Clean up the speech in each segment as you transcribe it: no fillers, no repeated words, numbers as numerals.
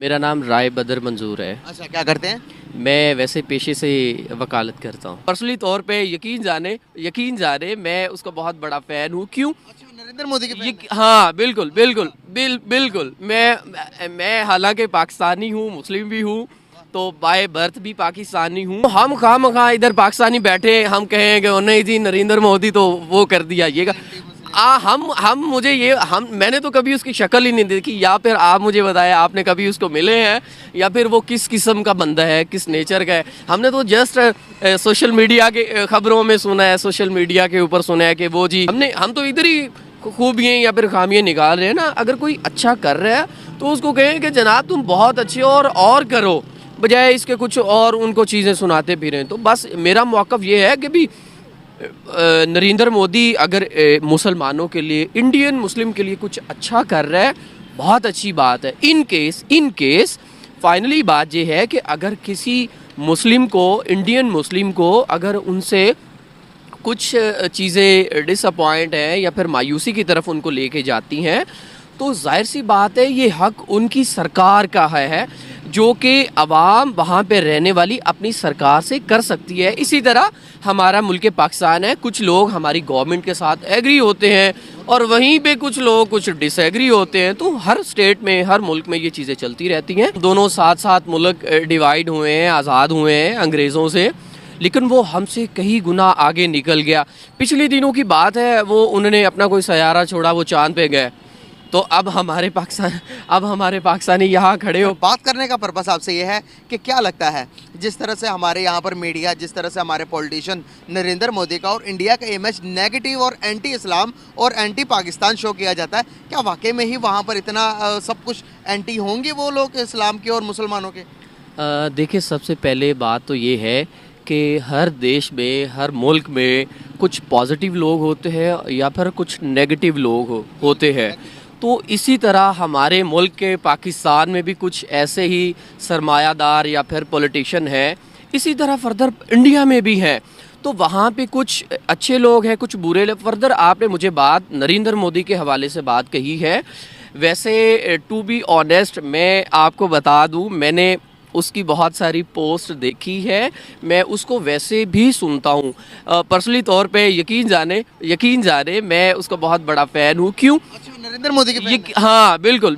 मेरा नाम राय बदर मंजूर है। अच्छा, क्या करते हैं? मैं वैसे पेशे से वकालत करता हूँ। पर्सनली तौर पे यकीन जाने मैं उसका बहुत बड़ा फ़ैन हूँ। क्यों? अच्छा, नरेंद्र मोदी के ये फैन हैं। हाँ, बिल्कुल। मैं हालांकि पाकिस्तानी हूँ, मुस्लिम भी हूँ, तो बाय बर्थ भी पाकिस्तानी हूँ। हम खामखा इधर पाकिस्तानी बैठे हम कहें कि "ओ नहीं जी, नरेंद्र मोदी तो वो कर दिया ये हम मुझे ये हम मैंने तो कभी उसकी शक्ल ही नहीं देखी, या फिर आप मुझे बताएं आपने कभी उसको मिले हैं, या फिर वो किस किस्म का बंदा है, किस नेचर का है। हमने तो जस्ट सोशल मीडिया के खबरों में सुना है, सोशल मीडिया के ऊपर सुना है कि वो जी हम तो इधर ही खूबियाँ या फिर खामियाँ निकाल रहे हैं ना। अगर कोई अच्छा कर रहा है तो उसको कहें कि जनाब तुम बहुत अच्छे हो और करो, बजाय इसके कुछ और उनको चीज़ें सुनाते फिरें। तो बस मेरा मौक़िफ़ ये है कि भी नरेंद्र मोदी अगर मुसलमानों के लिए, इंडियन मुस्लिम के लिए कुछ अच्छा कर रहा है, बहुत अच्छी बात है। इन केस फाइनली बात ये है कि अगर किसी मुस्लिम को, इंडियन मुस्लिम को, अगर उनसे कुछ चीज़ें डिसअपॉइंट हैं या फिर मायूसी की तरफ उनको लेके जाती हैं, तो जाहिर सी बात है ये हक उनकी सरकार का है, जो कि अवाम वहाँ पे रहने वाली अपनी सरकार से कर सकती है। इसी तरह हमारा मुल्क पाकिस्तान है, कुछ लोग हमारी गवर्नमेंट के साथ एग्री होते हैं और वहीं पे कुछ लोग कुछ डिसएग्री होते हैं। तो हर स्टेट में, हर मुल्क में ये चीज़ें चलती रहती हैं। दोनों साथ साथ मुल्क डिवाइड हुए हैं, आज़ाद हुए हैं अंग्रेज़ों से, लेकिन वो हमसे कई गुना आगे निकल गया। पिछले दिनों की बात है, वो उन्होंने अपना कोई सैयारा छोड़ा, वो चाँद पे गए। तो अब हमारे पाकिस्तानी यहाँ खड़े हो। बात करने का पर्पस आपसे ये है कि क्या लगता है, जिस तरह से हमारे यहाँ पर मीडिया, जिस तरह से हमारे पॉलिटिशियन नरेंद्र मोदी का और इंडिया का इमेज नेगेटिव और एंटी इस्लाम और एंटी पाकिस्तान शो किया जाता है, क्या वाकई में ही वहाँ पर इतना सब कुछ एंटी होंगे वो लोग इस्लाम के और मुसलमानों के? देखिए, सबसे पहले बात तो ये है कि हर देश में, हर मुल्क में कुछ पॉजिटिव लोग होते हैं या फिर कुछ नेगेटिव लोग होते हैं। तो इसी तरह हमारे मुल्क के पाकिस्तान में भी कुछ ऐसे ही सरमायादार या फिर पॉलिटिशियन हैं, इसी तरह फर्दर इंडिया में भी हैं। तो वहाँ पे कुछ अच्छे लोग हैं, कुछ बुरे लोग। फर्दर आपने मुझे बात नरेंद्र मोदी के हवाले से बात कही है। वैसे टू बी ऑनेस्ट मैं आपको बता दूँ, मैंने उसकी बहुत सारी पोस्ट देखी है, मैं उसको वैसे भी सुनता हूँ। पर्सनली तौर पे यकीन जाने मैं उसका बहुत बड़ा फ़ैन हूँ। क्यों? अच्छा, नरेंद्र मोदी के फैन हैं। हाँ, बिल्कुल।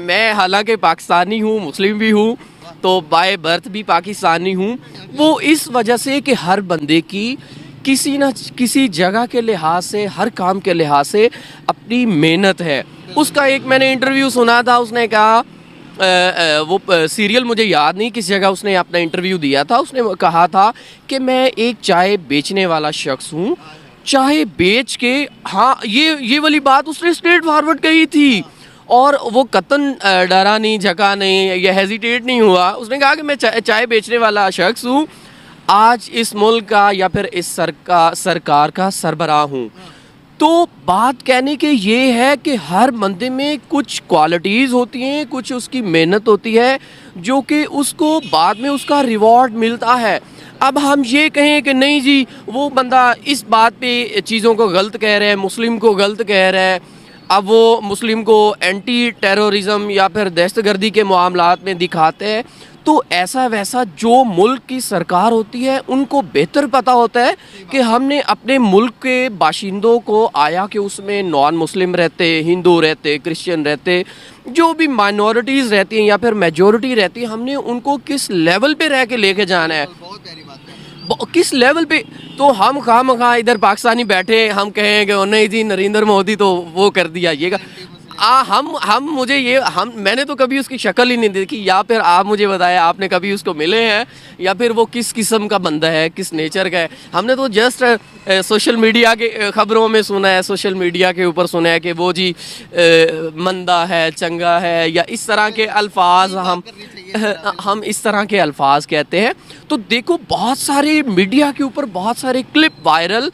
मैं हालांकि पाकिस्तानी हूँ, मुस्लिम भी हूँ, तो बाय बर्थ भी पाकिस्तानी हूँ। वो इस वजह से कि हर बंदे की किसी न किसी जगह के लिहाज से, हर काम के लिहाज से अपनी मेहनत है। उसका एक मैंने इंटरव्यू सुना था, उसने कहा वो सीरियल मुझे याद नहीं किस जगह उसने अपना इंटरव्यू दिया था, उसने कहा था कि मैं एक चाय बेचने वाला शख्स हूँ, चाय बेच के, हाँ ये वाली बात उसने स्ट्रेट फॉरवर्ड कही थी, और वो कतन डरा नहीं, झका नहीं, या हेजिटेट नहीं हुआ। उसने कहा कि मैं चाय बेचने वाला शख्स हूँ, आज इस मुल्क का या फिर इस सरकार का सरबराह हूँ। तो बात कहने के ये है कि हर बंदे में कुछ क्वालिटीज़ होती हैं, कुछ उसकी मेहनत होती है, जो कि उसको बाद में उसका रिवॉर्ड मिलता है। अब हम ये कहें कि नहीं जी वो बंदा इस बात पे चीज़ों को गलत कह रहा है, मुस्लिम को गलत कह रहा है, अब वो मुस्लिम को एंटी टेररिज्म या फिर दहशतगर्दी के मामलात में दिखाते हैं, तो ऐसा वैसा जो मुल्क की सरकार होती है उनको बेहतर पता होता है कि हमने अपने मुल्क के बाशिंदों को, आया कि उसमें नॉन मुस्लिम रहते, हिंदू रहते, क्रिश्चियन रहते, जो भी माइनॉरिटीज़ रहती हैं या फिर मेजॉरिटी रहती है, हमने उनको किस लेवल पे रह के लेके जाना है, बहुत प्यारी बात है। किस लेवल पे। तो हम खामखा इधर पाकिस्तानी बैठे हम कहें कि "ओ नहीं जी, नरेंद्र मोदी तो वो कर दिया ये हम मुझे ये मैंने तो कभी उसकी शक्ल ही नहीं देखी, या फिर आप मुझे बताएं आपने कभी उसको मिले हैं, या फिर वो किस किस्म का बंदा है, किस नेचर का है। हमने तो जस्ट सोशल मीडिया के खबरों में सुना है, सोशल मीडिया के ऊपर सुना है कि वो जी मंदा है, चंगा है, या इस तरह के अल्फाज हम इस तरह के अल्फाज कहते हैं। तो देखो, बहुत सारे मीडिया के ऊपर बहुत सारे क्लिप वायरल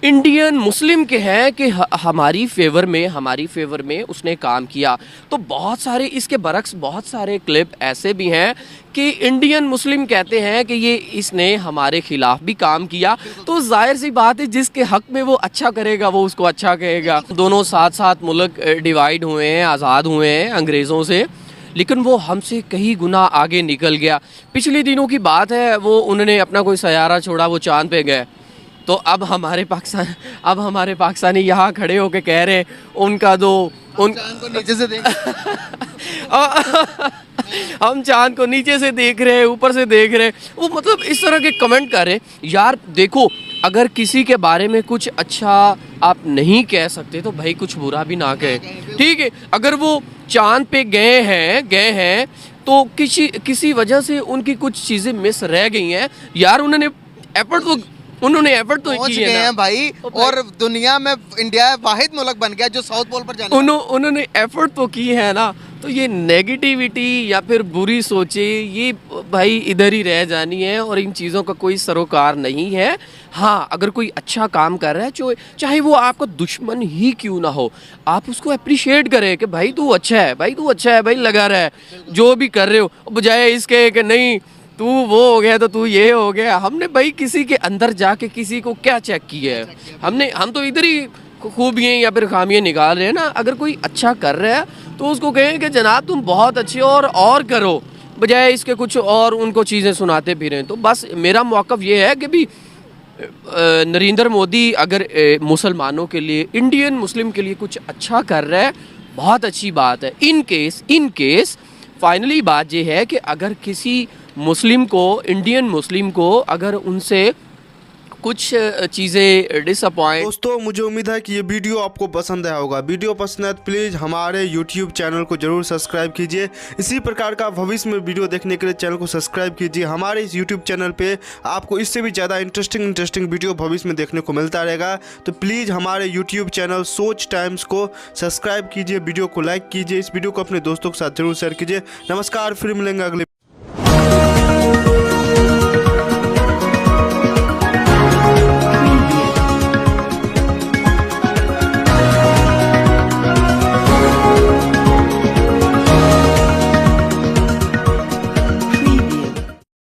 इंडियन मुस्लिम के हैं कि हमारी फेवर में उसने काम किया। तो बहुत सारे इसके बरक्स बहुत सारे क्लिप ऐसे भी हैं कि इंडियन मुस्लिम कहते हैं कि ये इसने हमारे खिलाफ भी काम किया। तो जाहिर सी बात है जिसके हक में वो अच्छा करेगा वो उसको अच्छा कहेगा। दोनों साथ साथ मुल्क डिवाइड हुए हैं, आज़ाद हुए हैं अंग्रेज़ों से, लेकिन वो हमसे कई गुना आगे निकल गया। पिछले दिनों की बात है, वो उन्होंने अपना कोई सयारा छोड़ा, वो चाँद पे गए। तो अब हमारे पाकिस्तानी यहाँ खड़े होके कह रहे उनका दो उन चांद को नीचे से देख हम चांद को नीचे से देख रहे हैं, ऊपर से देख रहे हैं। वो मतलब इस तरह के कमेंट कर रहे यार। देखो, अगर किसी के बारे में कुछ अच्छा आप नहीं कह सकते तो भाई कुछ बुरा भी ना कहे, ठीक है। अगर वो चांद पे गए हैं तो किसी वजह से उनकी कुछ चीज़ें मिस रह गई हैं यार। उन्होंने एफर्ट तो पहुंच की गए है हैं भाई, और दुनिया में इंडिया वाहिद मुल्क बन गया जो साउथ पोल पर जाने उन्होंने एफर्ट तो की है ना। तो ये नेगेटिविटी या फिर बुरी सोचे ये भाई इधर ही रह जानी है, और इन चीज़ों का कोई सरोकार नहीं है। हाँ, अगर कोई अच्छा काम कर रहा है, चाहे वो आपका दुश्मन ही क्यों ना हो, आप उसको अप्रिशिएट करें कि भाई तू अच्छा है, भाई लगा रहा है जो भी कर रहे हो, बजाय इसके कि नहीं तू वो हो गया तो तू ये हो गया। हमने भाई किसी के अंदर जाके किसी को क्या चेक किया है? हम तो इधर ही खूबियाँ या फिर खामियाँ निकाल रहे हैं ना। अगर कोई अच्छा कर रहा है तो उसको कहें कि जनाब तुम बहुत अच्छे और करो, बजाय इसके कुछ और उनको चीज़ें सुनाते फिरें। तो बस मेरा मौक़िफ़ ये है कि भी नरेंद्र मोदी अगर मुसलमानों के लिए, इंडियन मुस्लिम के लिए कुछ अच्छा कर रहा है, बहुत अच्छी बात है। इन केस फाइनली बात ये है कि अगर किसी मुस्लिम को, इंडियन मुस्लिम को, अगर उनसे कुछ चीज़ें डिसअपॉइंट। दोस्तों, मुझे उम्मीद है कि ये वीडियो आपको पसंद आया होगा। वीडियो पसंद है तो प्लीज़ हमारे YouTube चैनल को जरूर सब्सक्राइब कीजिए। इसी प्रकार का भविष्य में वीडियो देखने के लिए चैनल को सब्सक्राइब कीजिए। हमारे इस YouTube चैनल पे आपको इससे भी ज़्यादा इंटरेस्टिंग वीडियो भविष्य में देखने को मिलता रहेगा। तो प्लीज़ हमारे YouTube चैनल सोच टाइम्स को सब्सक्राइब कीजिए, वीडियो को लाइक कीजिए, इस वीडियो को अपने दोस्तों के साथ जरूर शेयर कीजिए। नमस्कार, फिर मिलेंगे अगले